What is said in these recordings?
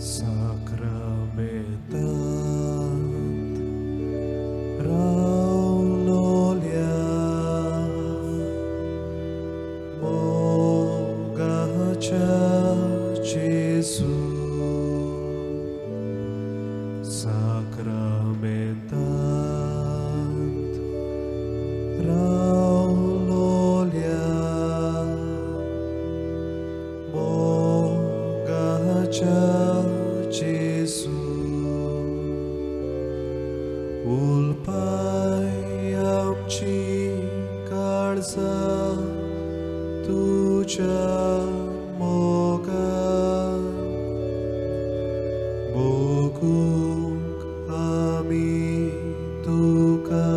Sacramentat raulolia mogacha Jesu Sacramentat raulolia mogacha Jesu ulpai आमची काळजा तुझ्या मोगान भोगूंक आमी तुका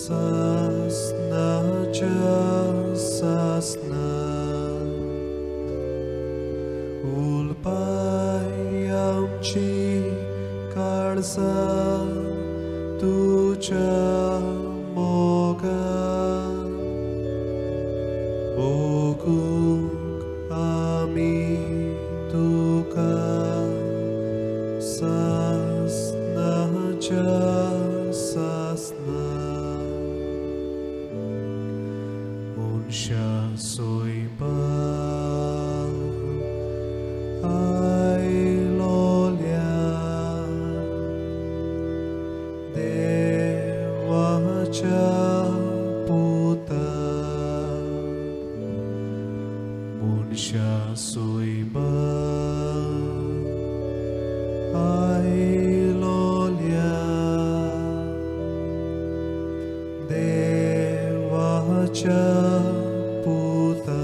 सासनाच्या सासनान ulpai आमची काळजा तुझ्या मोगान भोगूंक आमी तुका सासनाच्या सासनान मनशा सोयपान आयलोल्या देवाच्या पुता मनशा सोयपान आयलोल्या देवाच्या पुता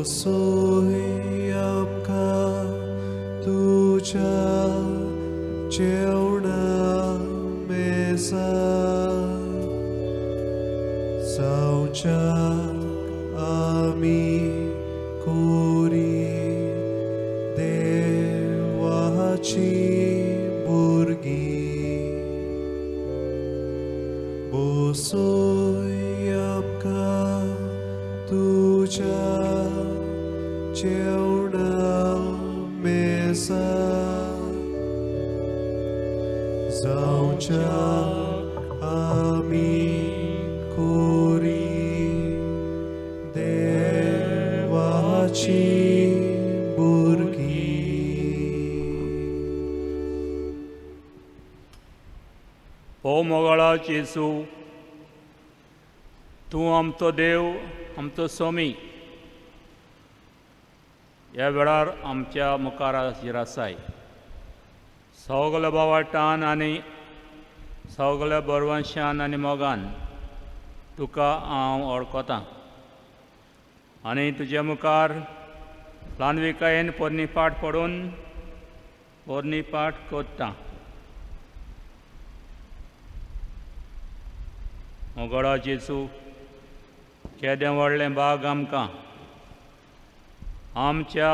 सोय आमकां तुझ्या जेवणा मेजार जावच्याक आमी कोरी देवाची भुरगीं बसोय आमकां तुझ्या जेवणा मेजार जावच्याक आमी कोरी देवाची भुरगीं. ओ मोगाळा जेजू, तूं आमचो देव, आमचो स्वामी. ह्या वेळार आमच्या मुखार हाजीर आसाय. सगल्या बावाटान आनी सगल्या बरवंशान आनी मोगान तुका हांव वळखतां आनी तुज्या मुखार ल्हानविकायेन पोरणी पाठ पडून पोरणी पाठ कोत्तां. मोगाळा जेजू, केदें व्हडलें बाग आमकां आमच्या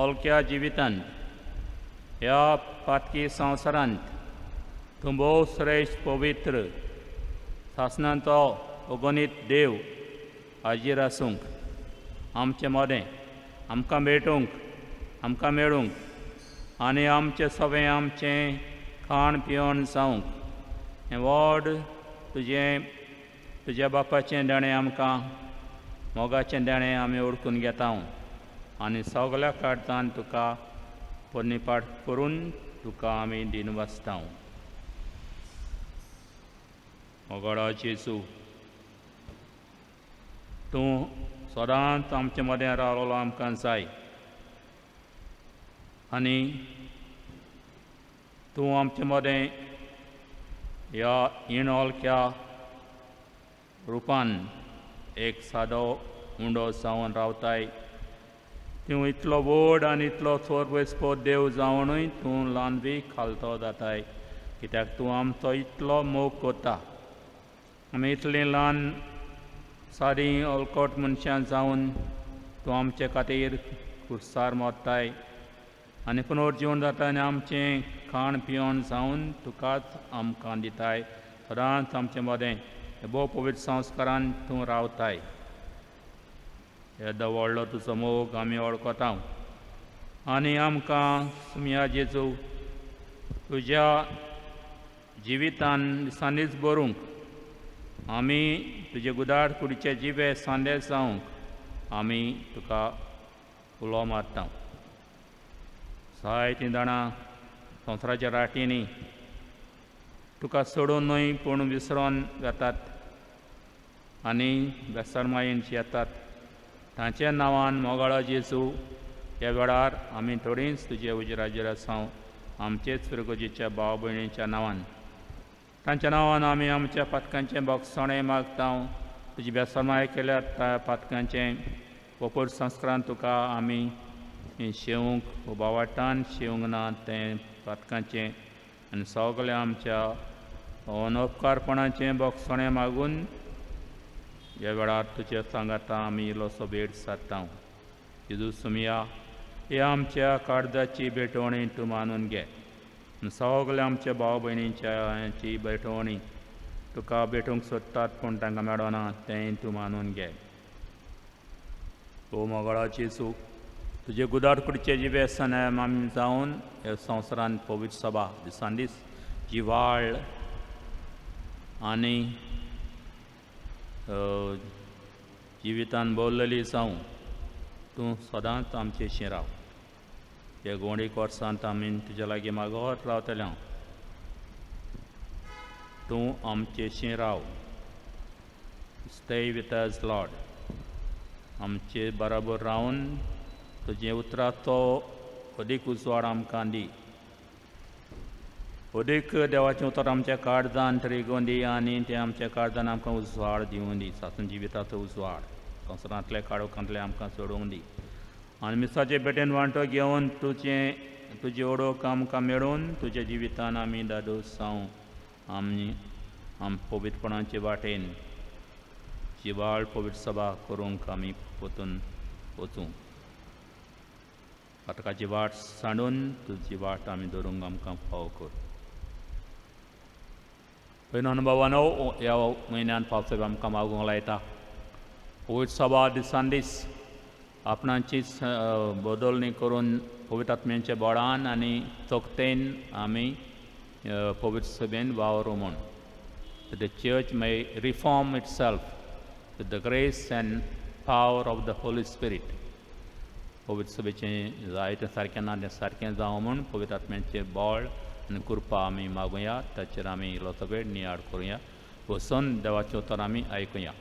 ओलक्या जिवितांत ह्या पातकी संवसारांत तूं भोव श्रेश्ठ पवित्र सासणांचो अगणीत देव हाजीर आसूंक आमचें मोदें आमकां आमकां मेळूंक आनी आमचें सगळें आमचें खाण पिवण जावंक हें व्हड तुज्या बापाचें देणें आमकां मोगाचें देणें आमी ओळखून घेता आनी सगल्या काळजान तुका पोरणी पाठ करून तुका आमी दिन वाचता. मोगाळा जेजू, तूं सदांच आमचे मदें रावलो आमकां जाय आनी तूं आमचे मदें ह्या इणोलक्या रुपान एक सादो उंडो जावन रावताय. तूं इतलो व्हड आनी इतलो सोर्वेस्पो देव जावनूय तूं ल्हानवी खालतो जाताय, कित्याक तूं आमचो इतलो मोग कोता. आमी इतलीं ल्हान सादी अलकोट मनशां जावन तूं आमचे खातीर खुर्सार मोडटाय आनी पुनर्जीवन जाता आनी आमचें खाण पिवण जावन तुकाच आमकां दिताय. सदांच आमचे मदें भोव पवित्र संस्कारान तूं रावताय. येदो व्हडलो तुजो मोग आमी वळखता आनी आमकां सुमया जेजू तुज्या जिवितान दिसान दीस बरूंक आमी तुजे गुदार कुडीचे जिवे सांदे जावंक आमी तुका उलो मारता जायतीं जाणां संवसाराच्या राटींनी तुका सोडून न्हय पूण विसरोन वेतात आनी बेसरमायेन येतात तांच्या नांवान मोगाळो जेजू ह्या वेळार आमी थोडींच तुजे उजराजेर आसां आमचेच फिरगोजीच्या भाव भयणीच्या नांवान तांच्या नांवान आमी आमच्या पातकांचें बोगसणें मागता तुजी बेसरमाय केल्या पातकांचें पोपोर संस्कारान तुका आमी शेवंक उबावाटान शेवंक ना तें पातकांचें आनी सगळें आमच्या अनउपकारपणाचें बोगसणें मागून ह्या वेळार तुज्या सांगाता आमी इल्लोसो भेट सादता जेजू सुमया हे आमच्या काळजाची भेटवणी तूं मानून घे सगळ्या आमच्या भाव भयणींची भेटवणी तुका भेटूंक सोदतात पूण तांकां मेळना तें तूं मानून घे ओ मोगाळाची जेजू तुजे गुदार कुडीचे जिवे सनेम आमी जावन ह्या संवसारांत पवित्र सभा दिसान दीस जिवाळ आनी जिवितान भोरलेली जावं तूं सदांच आमचेशी राव हे गोंडीक वर्सांत आमी तुज्या लागीं मागोत रावतले तूं आमचेशी राव स्टे विथ अस लॉर्ड आमचे बराबर रावन तुजे उतराचो अदीक उजवाड आमकां दी अदीक देवाचें उतर आमच्या काळजांत रिगोवन दी आनी तें आमच्या काळजान आमकां उजवाड दिवून दी सासून जिविताचो उजवाड संवसारांतले काळोखांतले आमकां सोडूंक दी आनी मिसाचे पेटेन वांटो घेवन तुजे ओडोक आमकां मेळून तुज्या जिवितान आमी दादोस जावं आम पवित्रपणाचे वाटेन जिवाळ पवित्र सभा करूंक आमी पोतून वचूं फाटकाची वाट सांडून तुजी वाट आमी धरूंक आमकां फाव कर पयलो अनुभवानो ह्या म्हयन्यान पावसाळ्यात आमकां मागूंक लायता पवित्र सभा दिसान दीस आपणाची बदलणी करून पवित्र आत्म्याच्या बळान आनी चोखतेन आमी पवित्र सभेन वावरूं म्हूण the church may reform it self with the grace end power of the Holy spirit पवित्र सभेचें जायतें सारकें ना तें सारकें जावं म्हूण पवित्र आत्म्याचें बळ आनी कृपा आमी मागुया ताचेर आमी इल्लोसो वेळ नियाळ करुया वचून देवाचें उतर आमी आयकुया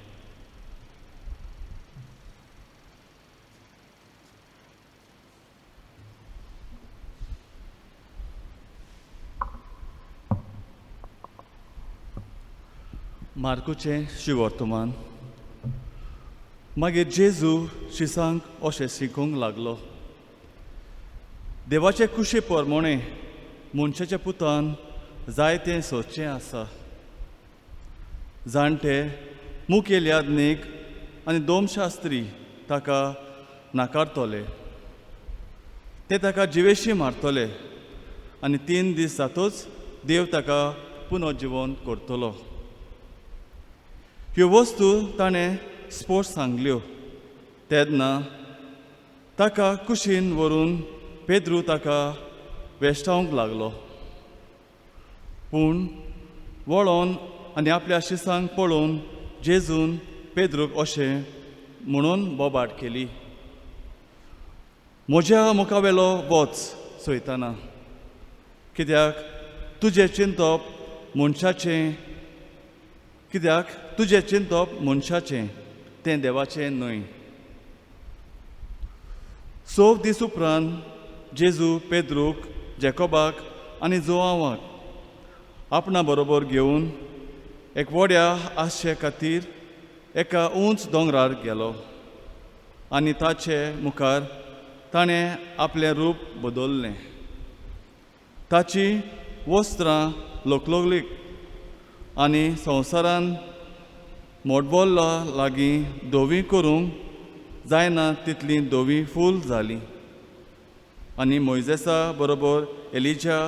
मार्कूचें शिवर्तमान मागीर जेजू शिसांक अशें शिकोवंक लागलो देवाचे कुशी पोरमोणे मनशाच्या पुतान जायतें सोदचें आसा जाणटे मुखेल याज्ञीक आनी दोमशास्त्री ताका नाकारतले ते ताका जिवेशी मारतले आनी 3 दीस जातूच देव ताका पुनर्जिवन करतलो ह्यो वस्तू ताणें स्पोट सांगल्यो तेन्ना ताका कुशीन व्हरून पेद्रू ताका वेश्टावंक लागलो पूण वळोन आनी आपल्या शिसांक पळोवन जेजून पेद्रूक अशें म्हणून बोबाट केली म्हज्या मुखावेलो वच सोयताना कित्याक तुजें चिंतप मनशाचें तें देवाचें न्हय 6 दीस उपरांत जेजू पेद्रूक जेकोबाक आनी जोआवाक आपणा बरोबर घेवन एक व्हड्या आशे खातीर एका उंच दोंगरार गेलो आनी ताचे मुखार ताणें आपलें रूप बदल्लें ताची वस्त्रां लोकलोगलीक आनी संवसारान मोडबोल्ला लागीं धोवी करूंक जायना तितली धोवी फूल जाली आनी मोइजेसा बरोबर एलिजा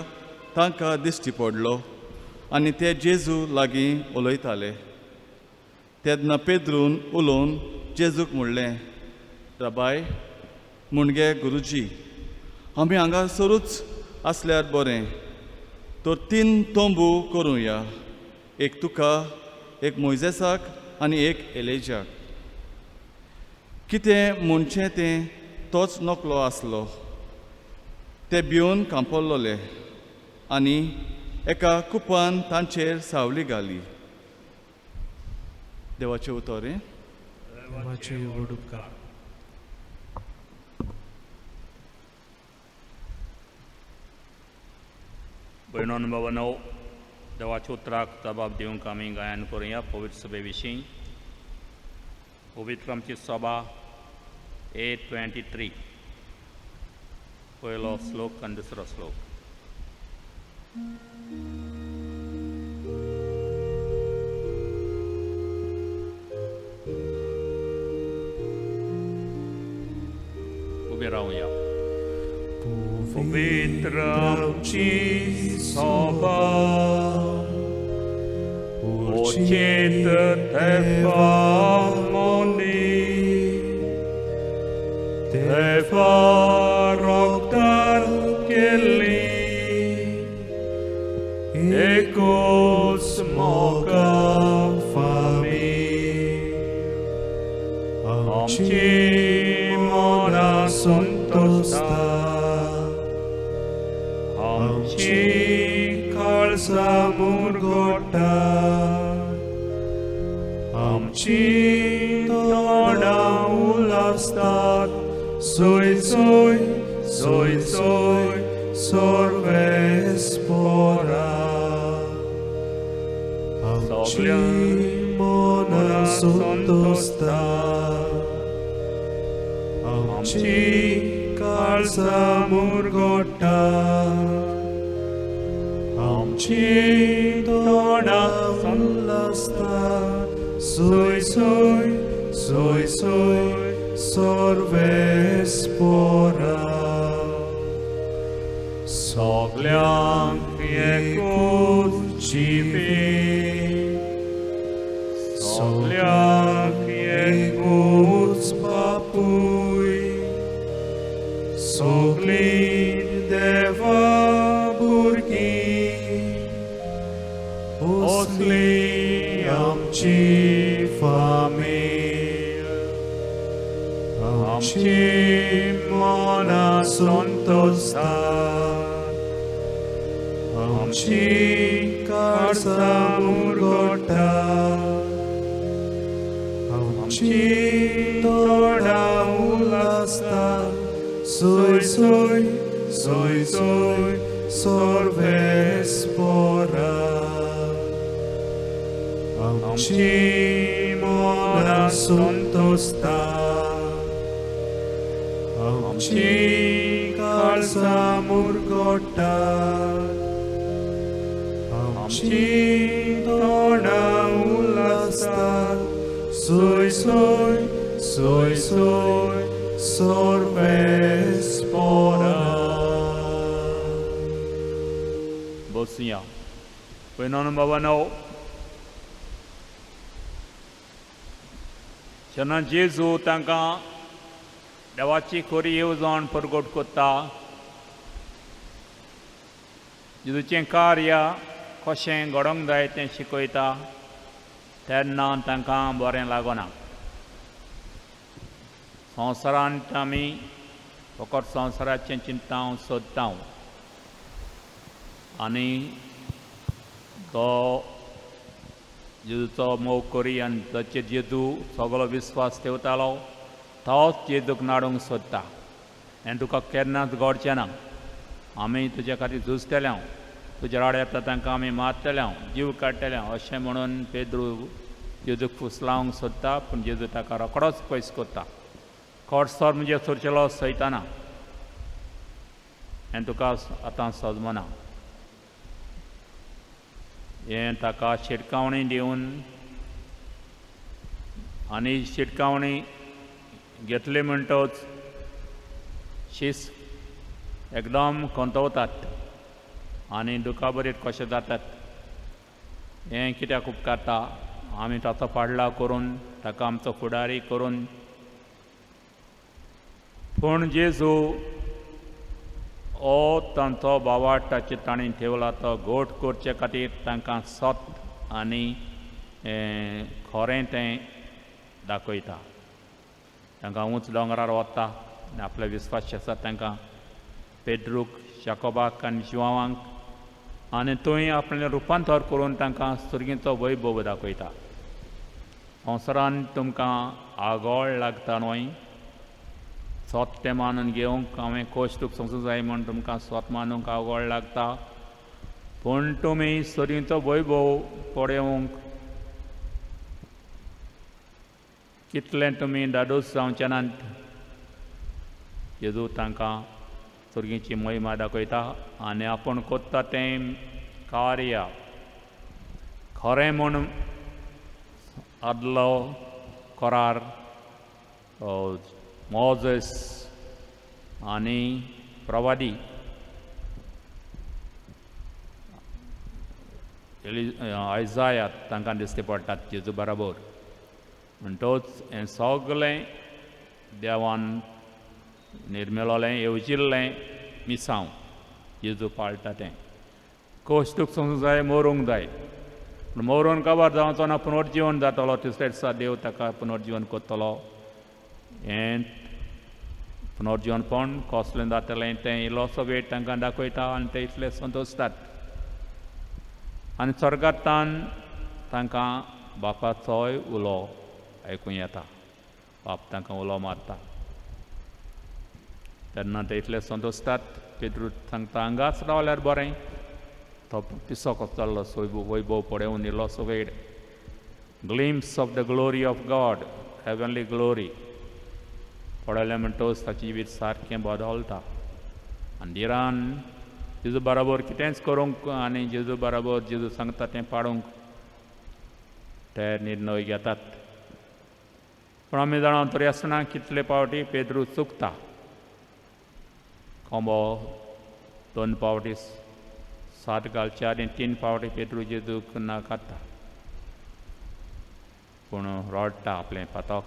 तांकां दिश्टी पडलो आनी ते जेजू लागीं उलयताले तेन्ना पेद्रून उलोवन जेजूक म्हणलें राबाय मुणगे गुरुजी, आमी हांगासरूच आसल्यार बरें, तर 3 तोंबू करूया, एक तुका, एक मोइजेसाक आनी एक एलेजाक. कितें म्हणचें तें तोच नकलो आसलो. ते भिवन कांपलोले आनी एका कुपान तांचेर सावली घाली. देवाचें उतर. देवाची व्हड उपकार. भयणोन भावांनो, देवाच्या उतराक जबाब दिवंक आमी गायन करुया पवित्र सभे विशीं. पवित्र आमची सभा 8:23 पयलो श्लोक आनी दुसरो श्लोक. उबे रावया. पवित्र आमची सभा उचित तेवा मोनी तेवा रोगदार केली एकूच मोगा फामी आमची मोना संतोषता आमची काळजा मुरगोटा आमची तोंडां उलासतात सोय सोय सोय सोय सोर्वेस्पोरा आमची मोना संतोषता आमची काळजा मुरगोटा आमची तोंडां उलासतात सोय सोय सोय सोय सोर्वेस्पोरा सगळ्यांक एकूच जिवीत सगळ्यांक एकूच बापूय सगळीं देवा भुरगीं असली आमची फामील आमची मोना संतोषतात आमची काळजा मुरगोटा आमची तोंडां उलासतात सोय सोय सोय सोय सोर्वेस्पोरा आमची मोना संतोषता आमची काळजा मुरगोटा आमची तोंडां उलासतात सोय सोय सोय सोय सोर्वेस्पोरा. बसुया. भयणोन भावांनो, जेन्ना जेजू तांकां देवाची खरी येवजण परगट कोत्ता, जेजूचें कार्य कशें घडोवंक जाय तें शिकयता, तेन्ना तांकां बरें लागना. संवसारांत आमी फकत संवसाराचें चिंताव सोदता आनी तो जेजूचो मोग करी आनी ताचेर जेजू सगळो विस्वास ठेवतालो, तोच जेजूक नाडूंक सोदता. हें तुका केन्नाच घडचें ना. आमी तुजे खातीर झुजतले, तुजे राड येता तांकां आमी मारतले, जीव काडटले अशें म्हणून पेद्रू जेजूक फुसलावंक सोदता, पूण जेजू ताका रोखडोच पयस कोत्ता. खोडसर म्हणजे सुरचेलो सैताना, हें तुका आतां समजना. हें ताका शिटकावणी दिवन आनी शिटकावणी घेतली म्हणटच शीस एकदम कोंतवतात आनी दुखाबरीत कशें जातात. हें कित्याक उपकारता? आमी ताचो पाडला करून ताका आमचो फुडारी करून पूण जेजू हो तांचो बावाट ताचे ताणें ठेवला तो गोठ करचे खातीर तांकां सत आनी खरें तें दाखयता. तांकां उंच दोंगरार वता आनी आपले विस्वास आसा तांकां पेद्रूक शाकोबाक आनी जिवावांक आनी थंय आपलें रुपांतर करून तांकां सुरगेचो वैभव दाखयता. संवसारान तुमकां आगोळ लागता न्हय, स्वत तें मानून घेवंक हांवें कोश्टूक समजूंक जाय म्हूण तुमकां स्वत मानूंक आगोळ लागता. पूण तुमी सुरगेचो वैभव पळोवंक कितलें तुमी दादोस जावचे नात. जेजू तांकां सुरगेची महिमा दाखयता आनी आपूण कोत्ता तें कार्य खरें म्हूण आदलो करार मोजेस आनी प्रवादी आयजाया तांकां दिश्टी पडटात जेजू बराबर. म्हणटच हें सगलें देवान निर्मिलोलें येवजिल्लें मिसांव जेजू पाळटा तें. कोश्टूक समजूंक जाय, मरूंक जाय, पूण मरून काबार जावचो ना, पुनर्जीवन जातलो. तिसऱ्या दिसा देव ताका पुनर्जीवन करतलो. हें पुनर्जीवनपण कसलें जातलें तें इल्लोसो वेळ तांकां दाखयता आनी ते इतले संतोशतात. आनी स्वर्गांतल्यान तांकां बापाचोय उलो आयकूं येता. बाप तांकां उलो मारता तेन्ना ते इतले संतोशतात. पेद्रू सांगता हांगाच रावल्यार बरें. तो पिसो कसो जाल्लो वैभव पळोवन इल्लोसो वेळ. Glimpse of the glory of God, heavenly glory पळयलें म्हणटच ताचें जिवीत सारकें बदलता. आनी देरान जेजू बराबर कितेंच करूंक आनी जेजू बराबर जेजू सांगता तें पाळूंक ते निर्णय घेतात. पूण आमी जाणा तरी आसतना कितले पावटी पेद्रू चुकता. कोंबो 2 पावटी साद घालचे आनी 3 पावटी पेद्रू जेजूक नाकारता. पूण रडटा आपलें पातक,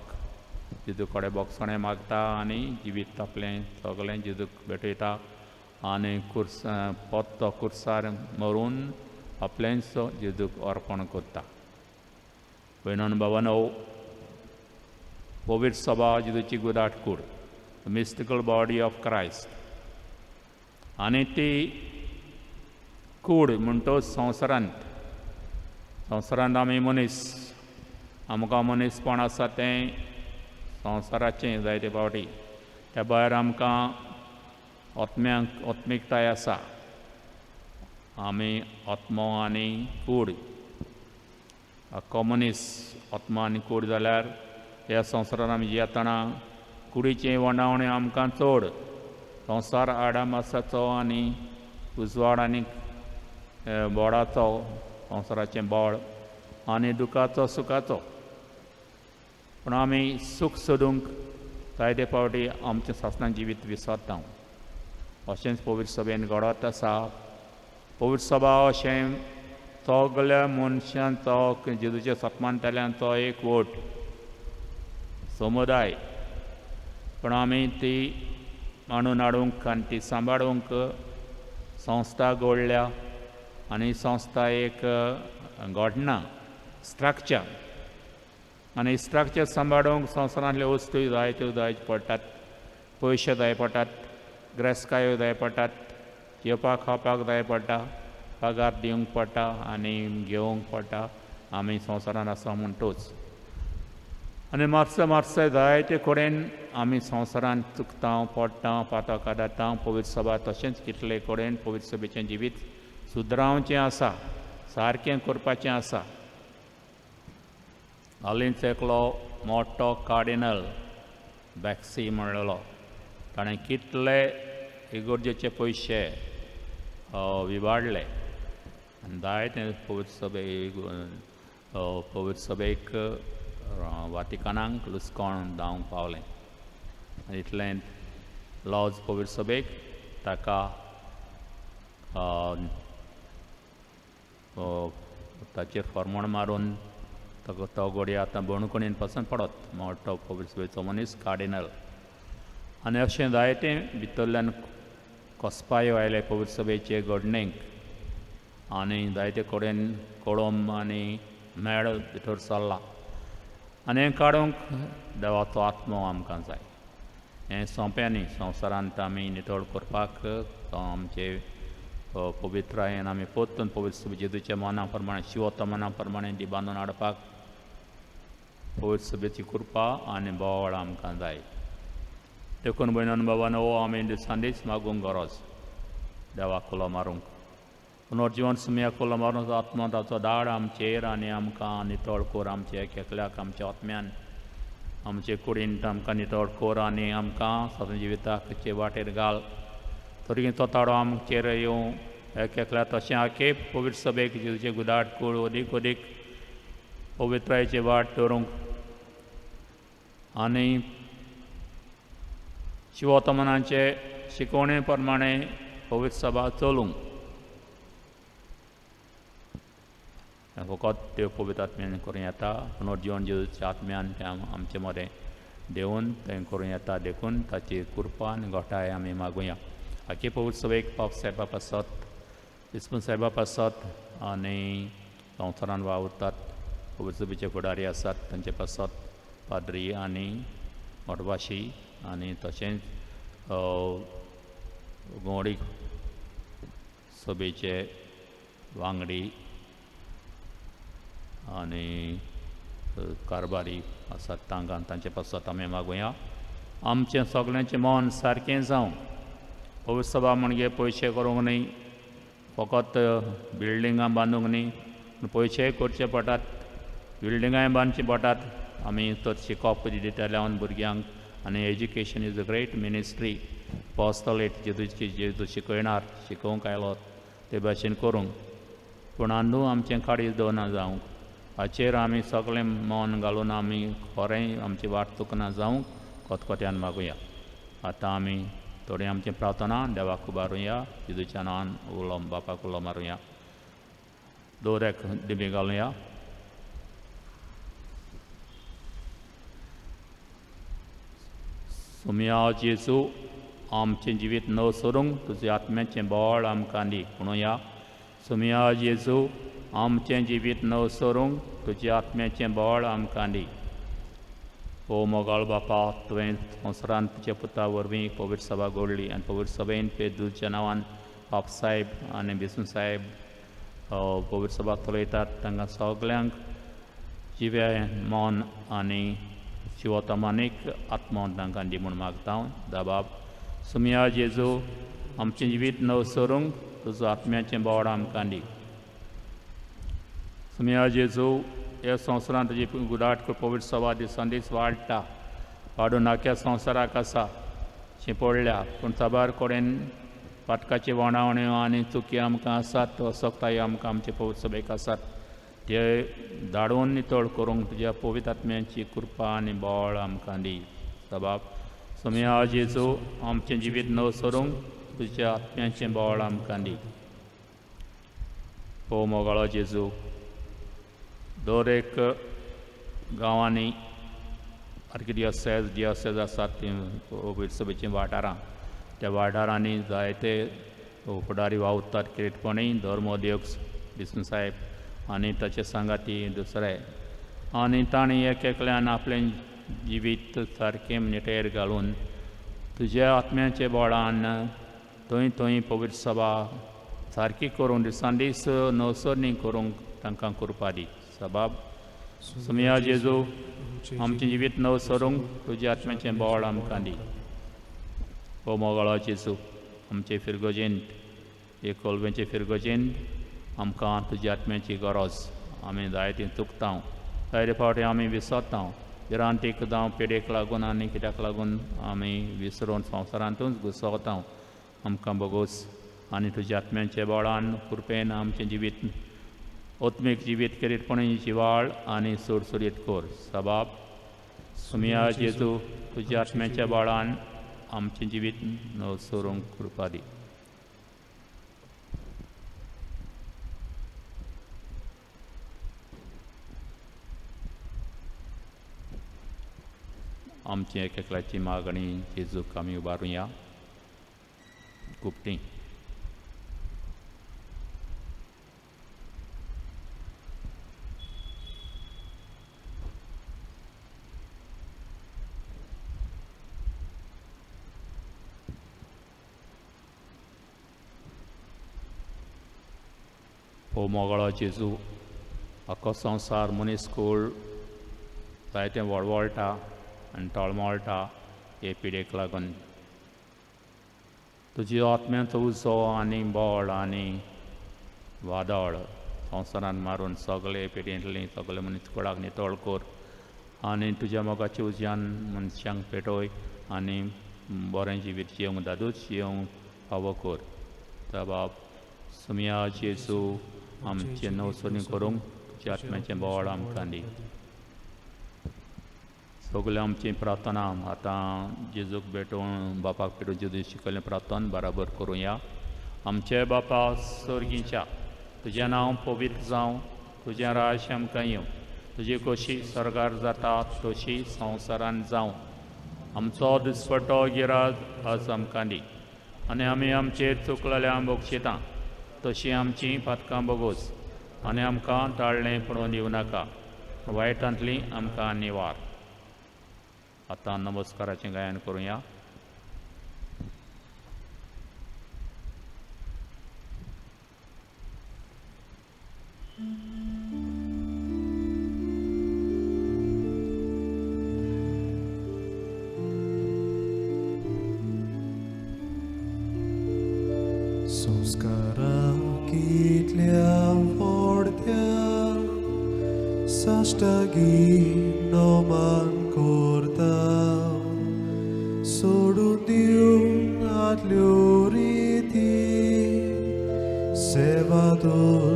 जेजू कडेन बोगसणें मागता आनी जिवीत आपलें सगलें जेजूक भेटयता आनी पोत्तो कुर्सार मरून आपलेंच जेजूक अर्पण करता. भयण भावांनो, पवित्र सभा जेजूची गुदाट कूड, मिस्टिकल बॉडी ऑफ क्रायस्ट. आनी ती कूड म्हणटच संवसारांत आमी मनीस, आमकां मनीसपण आसा तें संवसाराचें जायते पावटी. त्या भायर आमकां आत्मिकताय आसा. आमी आत्मो आनी कूड, मनीस आत्मा आनी कूड जाल्यार ह्या संवसारान आमी जियेतना कुडीचें वंडावणें आमकां चड. संवसार आडामासाचो आनी उजवाड आनी बोडाचो, संवसाराचें बोड आनी दुखाचो सुखाचो. पूण आमी सूख सोदूंक जायते फावटी आमचें सासणां जिवीत विसरता. अशेंच पवित्र सभेन घडत आसा. पवित्र सभा अशें सगल्या मनशांचो जेजूच्या सत्मांतल्यांचो एक वोट समुदाय. पूण आमी ती मांडून हाडूंक आनी ती सांबाळूंक संस्था घडल्या आनी संस्था एक घडना स्ट्रक्चर. आनी स्ट्रक्चर सांबाळूंक संवसारांतल्यो वस्तूय जायत्यो जाय पडटात. पयशे जाय पडटात, ग्रेस्कायो जाय पडटात, जेवपाक खावपाक जाय पडटा, पगार दिवंक पडटा आनी घेवंक पडटा. आमी संवसारांत आसा म्हणटच आनी मातशें जायते कडेन आमी संवसारांत चुकता, पडटा, पातक आदारता. पवित्र सभा तशेंच कितले कडेन पवित्र सभेचें जिवीत सुदरावचें आसा, सारकें करपाचें आसा. हालींच एकलो मोठो कार्डिनल बॅक्सी म्हणलेलो, ताणें कितले इगोर्जेचे पयशे विबाडले आनी जायते पवित्र सभेक वातिकानाक लुस्कोण जावंक पावलें. इतलें लॉज पवित्र सभेक ताका ताचेर फर्मोण मारून तो घोडी आतां बणकुणीन पसंत पडत. मोठो पवित्र सभेचो मनीस कार्डिनल आनी अशें जायतें भितरल्यान कोसपायो आयले पवित्र सभेचे घडणेक आनी जायते कडेन कळम आनी मेळ भितर चल्ला आनी हें काडूंक देवाचो आत्मो आमकां जाय. हें सोंपें न्ही. संवसारांत आमी नितळ करपाक आमचे पवित्रायेन आमी परतून पवित्र जेजूच्या मना प्रमाणे शिवता मना प्रमाणे ती बांदून हाडपाक पवित्र सभेची कृपा आनी बोवाळ आमकां जाय. देखून भयणान बाबान हो आमी दिसान दीस मागूंक गरज देवाक कुलो मारूंक. पुनर्जीवन सुमयाक कुलो मारूंक आत्मा ताचो दाड आमचेर आनी आमकां नितळ कोर आमचे एक एकल्याक आमच्या आत्म्यान आमचे कुडींत आमकां नितळ कोर आनी आमकां स्वतंत्र जिविताचे वाटेर घाल. तरी तो ताळो आमचेर येवं एक एकल्या तशें आखे पवित्र सभेक जेजूचे गुदाट कूळ अदीक अदीक पवित्रायेचे वाट दवरूंक आनी शिवोतमनाचे शिकवणे प्रमाणे पवित्र सभा चलूंक फकत देव पवित्र आत्म्यान करूं येता. पुनर्जीवन जेजूच्या आत्म्यान तें आमचे मदें देंवन तें करूं येता. देखून ताची कृपा आनी घोटाय आमी मागुया. आख्खे पवित्र सभेक पाप साहेबा पासत इस्पून साहेबा पासत आनी संवसारान वावुरतात पवित्र सभेचे फुडारी आसात तांचे पासत पाद्री आनी मोठभाशी आनी तशेंच गोंवडी सभेचे वांगडी आनी कारबारी आसात तांकां तांचे पासत आमी मागुया. आमचें सगळ्यांचें मन सारकें जावं. पवित्र सभा म्हणजे पयशे करूंक न्ही, फकत बिल्डिंगां बांदूंक न्ही, पयशेय करचे पडटात, बिल्डिंगाय बांदचे पडटात. आमी तर शिकोवप दिताले भुरग्यांक आनी education is a great ministry. Apostolate जेजू शिकयणार शिकोवंक आयलो ते भाशेन करूंक. पूण आंदू आमचें काडीज दवरना जावंक. हाचेर आमी सगळें मन घालून आमी खरें आमची वाट चुकना जावंक कोतकोत्यान मागुया. आतां आमी थोडें आमचें प्रार्थना देवाक उबारुया. जेजूच्या नांवान उलो बापाक उलो मारुया. दोऱ्याक दिबे घालुया. सुमया जेजू आमचें जिवीत नव सोडूंक तुजे आत्म्याचें बोवाळ आमकां दी. म्हणुया सुमया जेजू आमचें जिवीत नव सोडूंक तुजे आत्म्याचें बोवाळ आमकां दी. ओ मोगाळ बापा, तुवें संवसारांत तुज्या पुता वरवीं पवित्र सभा घडली आनी पवित्र सभेन पेदूच्या नांवान पाप साहेब आनी बिसू साहेब पवित्र सभा चलयतात. तांकां सगल्यांक जिवे मन आनी शिवोतमानीक आत्मो तांकां दी म्हूण मागता. दाबाब सुमया जेजू आमचें जिवीत नव सोडूंक तुजो आत्म्याचें बोवाळ आमकां दी. सुमया जेजू ह्या संवसारांत तुजी गुदाट पवित्र सभा दिसान दीस वाडटा. वाडून आख्या संवसाराक आसा शिंपडल्या. पूण साबार कडेन पाटकाची वणावण्यो आनी चुकी आमकां आसात, असोकताय आमकां आमचे पवित्र सभेक आसात. ते धाडून नितळ करूंक तुज्या पवित्र आत्म्याची कृपा आनी बोवाळ आमकां दी. सबाब सुमया जेजू आमचें जिवीत नव सोडूंक तुज्या आत्म्याचें बोवाळ आमकां दी. ओ मोगाळो जेजू, दर एक गांवांनी आर्किडियोसेज आसात तीं पवित्र सभेचीं वाठारां. त्या वाठारांनी जायते फुडारी वावुरतात कितेंपणी धर्मोद्योग बिसू साहेब आनी ताचे सांगाती दुसरे. आनी तांणी एक एकल्यान आपलें जिवीत सारकें निटेर घालून तुज्या आत्म्याचे बोळान थंय थंय पवित्र सभा सारकी करून दिसान दीस नवसरणी करूंक तांकां कृपा दी. सबाब सुमया जेजू आमचें जिवीत नव सोडूंक तुज्या आत्म्याचें बोवाळ आमकां दी. ओ मोगाळो जेजू आमचे फिरगोजेंत एक कोलवेचे फिरगोजेंत आमकां तुज्या आत्म्याची गरज. आमी जायतीं चुकता, जायते फावटी आमी विसरता. भिरांतीक जावं पिडेक लागून आनी कित्याक लागून आमी विसरून संवसारांतूच घुसवता. आमकां बोगूस आनी तुज्या आत्म्याच्या बोळान कृपेन आमचें जिवीत ओत्मीक जिवीत किरीटपणी जिवाळ आनी सुरसुरीत कोर. सबाब सुमया जेजू तुज्या आत्म्याच्या बोळान आमचें जिवीत नव सोडूंक कृपा दी. आमची एक मागणी जेजूक आमी उबारुया. गुप्ती. ओ मोगळो जेजू, आख्खो संवसार मनीस कूळ जायतें वळवळटा आनी तळमळटा हे पिडेक लागून. तुजी आत्म्याचो उजो आनी बळ आनी वादळ संवसारान मारून सगळे पिडेंतली सगळे मनीस कुळाक नितळ कर आनी तुज्या मोगाच्या उज्यान मनशांक पेटोय आनी बरें जिवीत जियोंक दादूच जियोंक फावो कर. त्या बाब सुमया जेजू आमचे नवसोनी करूंक तुज्या आत्म्याचें बळ आमकां दी. सगळे आमची प्रार्थना आतां जेजूक भेटून बापाक भेटून जेजू शिकयलें प्रार्थना बराबर करुया. आमचे बापा सर्गीच्या, तुजें नांव पवित्र जावं, तुजें राज्य आमकां येवं, तुजी कशी सरकार जाता तशी संवसारान जावं. आमचो दिसपट्टो गिराज आज आमकां दी आनी आमी आमचेर चुकलेल्यांक बक्षिता तशीं आमचीं पातकां बोगोस आनी आमकां ताळ्ळें पडून दिवं नाका, वायटांतली आमकां निवार. आतां नमस्काराचें गायन करुया. संस्काराक इतल्या व्हडत्या साश्टागी नोमान करता, सोडून दिवन आदल्यो रिती सेवादोर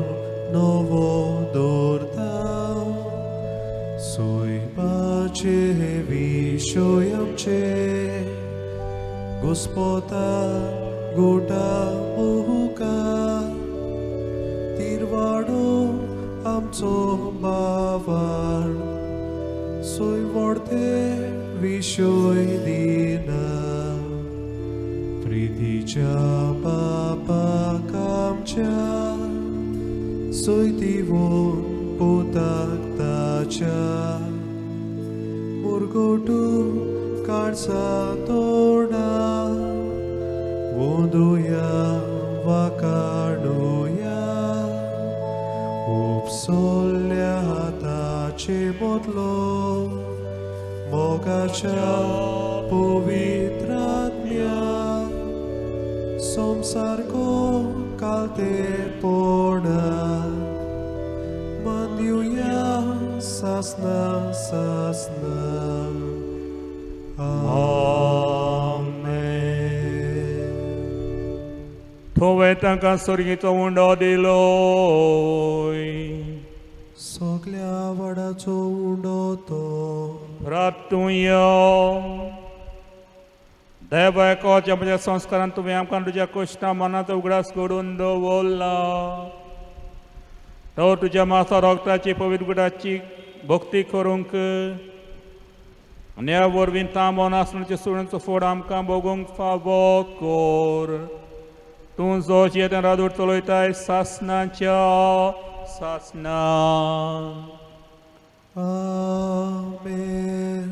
नवो दवरता. सोयपाचे विशय आमचे Gospoda गोटा उपकार तिरवाडो आमचो बावार सोय व्हडते विशय दिना प्रितीच्या बापाक आमच्या सोय दिवोन पोताक ताच्या मुरगोटू काळसा तोडा वोंदुया वाकाडुया उपसोल्ल्या हाताचे मोदलो मोगाच्या पवित्र आत्म्या संसारको कालतेपणा मानदिवया सासना सासना थोवे तांकां सर्गीचो उंडो दिलोय सगल्या वाडाचो उंडो तो रातुया देवाच्या म्हज्या संस्कारान तुवें आमकां तुज्या कश्टां मनाचो उगडास घडोवन दवरला तो तुज्या मासा रोगताची पवित्र गुडाची भक्ती करूंक आनी ह्या वरवीं तांबो नासण्याच्या सुण्याचो फोड आमकां भोगूंक फावो कर. तूं जो येतें रादूर चलयताय सासनाच्या सासना. आमेन.